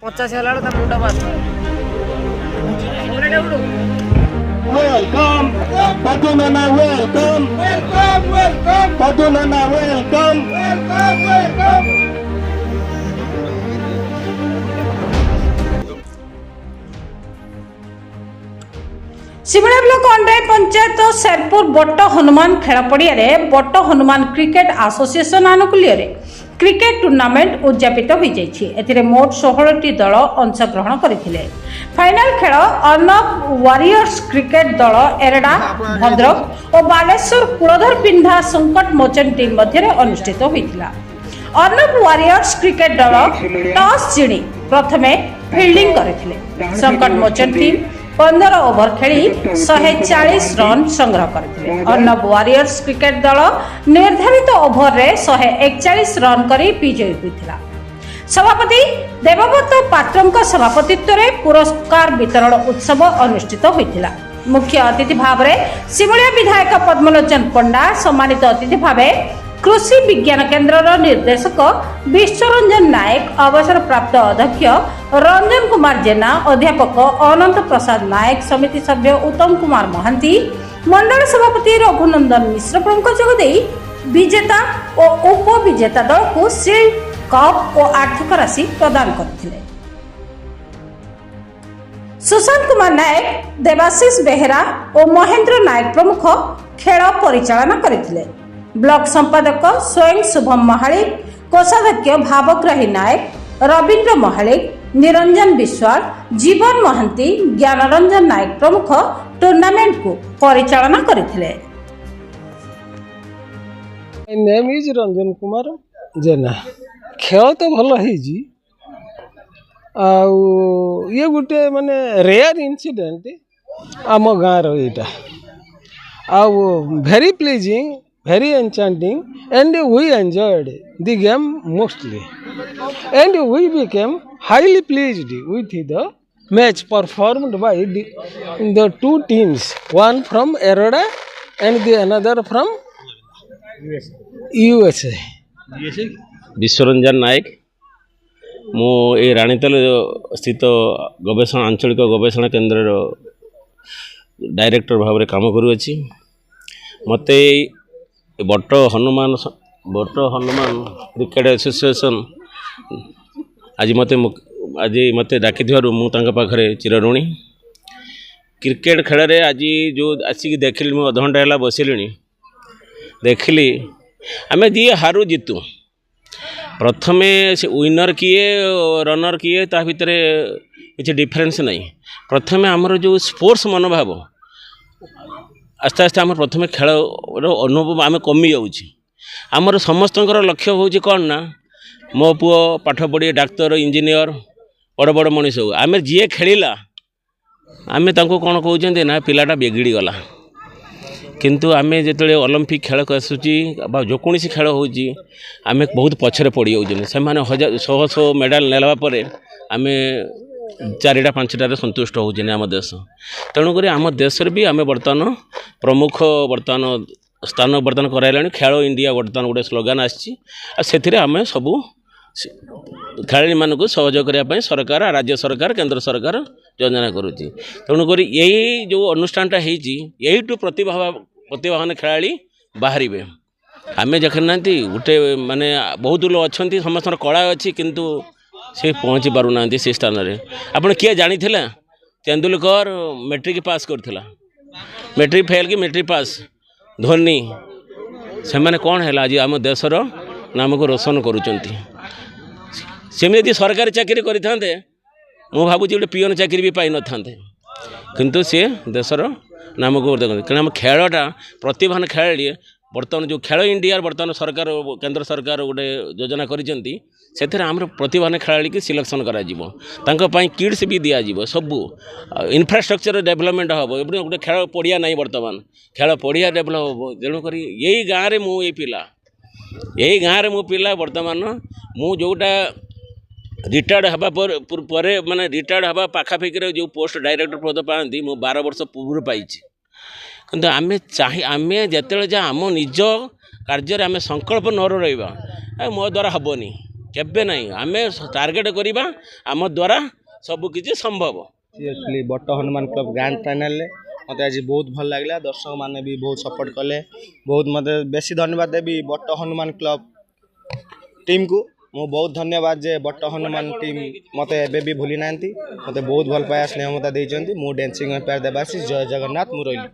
50 ହେଲା ବେଳକୁ ତା ମୁଣ୍ଡ ବାସ Welcome, Patunana, welcome, welcome, welcome, Patunana, welcome, welcome, welcome. Simla block under panchayat Sherpur बट्ट हनुमान खेल पड़िया बट्ट हनुमान क्रिकेट एसोसिएशन आनुकूल्य क्रिकेट टूर्नामेंट उद्यापित हो जाए मोट 16टी दल अंशग्रहण करते फाइनाल खेल अर्नब वारियर्स क्रिकेट दल एरडा भद्रक और बालेश्वर कुलधर पिंधा संकट मोचन टीम मध्य अनुष्ठित होता। अर्नब वारियर्स क्रिकेट दल टॉस जीणी प्रथमे फिल्डिंग करते संकट मोचन टीम 15 ओवर खेली 140 रन संग्रह करते। अर्नब वारियर्स क्रिकेट दल निर्धारित ओवर रे 141 रन करी विजयी होता। सभापति देवव्रत पात्रଙ୍କ सभापतित्व रे पुरस्कार वितरण उत्सव अनुष्ठित होता। मुख्य अतिथि भाव में सिमुलिया विधायक पद्मलोचन पंडा, सम्मानित अतिथि भाव कृषि विज्ञान केन्द्र निर्देशक विश्वरंजन नायक, अवसर प्राप्त अध्यक्ष रंजन कुमार जेना, अध्यापक अनंत प्रसाद नायक, समिति सभ्य उत्तम कुमार महांती, मंडल सभापति रघुनंदन मिश्र प्रमुख जोगदे विजेता और उपविजेता दल को सील्ड कप और आर्थिक राशि प्रदान करथिले। सुशांत कुमार नायक, देवाशीष बेहेरा और महेंद्र नायक प्रमुख खेल परिचालन करथिले। ब्लॉक संपादक स्वयं शुभम महालिक, कोषाध्यक्ष भावग्राही नायक, रवीन्द्र महालिक, निरंजन विश्वाल, जीवन महांती, ज्ञानरंजन नायक प्रमुख टूर्नामेंट को परिचालन करथिले। My name is Ranjan Kumar जेना। खेल तो भल होइजी आउ ये गोटे माने रेयर इंसिडेंट आम गाँव रहा आउ very pleasing, very enchanting, and we enjoyed the game mostly, and we became highly pleased with the match performed by the two teams, one from Eroda and the another from USA. Bishwaranjan Nayak मु ए राणीतल स्थित गवेषणा आंचलिक गवेषणा केन्द्र director भाव में काम करुँची। मत but Hanuman cricket association आज मत डाकी पाखे चिरऋणी। क्रिकेट खेल रे आज जो आसिक देखिली मुझे अध घंटा है बसिली देखिली आम जी हारू जीतु प्रथमे से विनर किए रनर किए ता भितर किसी डिफरेंस नहीं। प्रथमे आमर जो स्पोर्ट्स मनोभाव आस्ते आस्ते आम प्रथम खेल अनुभव आम कमी जाऊँगी। आमर समस्त लक्ष्य हूँ कौन ना मो पुओ पाठ पढ़ी डाक्तर इंजीनियर बड़ बड़ मनीष हो आम जी खेला आम कौन कहते ना पिलाटा बिगड़ी गला। किंतु आम जो ओलंपिक खेल आसूची जेकोसी खेल हो आम बहुत पछरे पड़ जाऊँ से 100 मेडाल नेलापर आम 4टा 5टार संतुष्ट होने आम देश। तेणुक आम देश भी आम बर्तमान प्रमुख बर्तमान स्थान बर्तमान कराइला। खेल इंडिया बर्तमान गोटे स्लोगान आसी आम सबू खेलाड़ी मानक सहयोग करने सरकार राज्य सरकार केंद्र सरकार योजना करुँच। तेणुक यही जो अनुष्ठानटा यही प्रतिभावान खेलाड़ी बाहर आम देखना ना गोटे माने बहुत लोग अच्छा समस्त कला अच्छी किंतु से पहुँची पार ना से स्थान में। आपड़ किए जानी तेंदुलकर मैट्रिक पास करथिला, मैट्रिक फेल कि मैट्रिक पास, धोनी से मैंने कौन है आज आम देशर नाम को रोशन करुँच। सेमती सरकारी चाकरी करते मु भावुँ गोटे पिओन चाकरी भी पाई न था किंतु सी देशर नाम को कहीं आम खेलटा प्रतिभान खेलाड़ी बर्तमान जो खेल इंडिया बर्तमान सरकार केंद्र सरकार गोटे योजना करिसेंती से आम प्रतिभान खेलाड़ी की सिलेक्शन करा किट्स भी दिज्व सबू इनफ्रास्ट्रक्चर डेवलपमेंट हम गोटे खेल पड़िया ना बर्तमान खेल पड़िया डेभलप हम। तेणुक यही गाँव में मु पिला बर्तमान मु जोटा रिटायर्ड हवा पर माने रिटायर्ड हवा पाखापाखि जो पोस्ट डायरेक्टर पद पाती मु 12 वर्ष पूर्व पाई। किंतु आम आमे जिते आम निज कार्य आम संकल्प न रहा मो द्वारा हेनी केबे नहीं आम टार्गेट करवा आम द्वारा सबकि संभव। Actually but Hanuman club grand final मत आज बहुत भल लगे दर्शक मैंने भी बहुत सपोर्ट कले बहुत मत बेसी धन्यवाद देवी बट हनुमान क्लब टीम को मु बहुत धन्यवाद जे बट हनुमान टीम मत एबे भी भूली ना मत बहुत भल पाया स्नेह मत देती मु डांसिंग एम्पायर देवाशीष जय जगन्नाथ मु रही।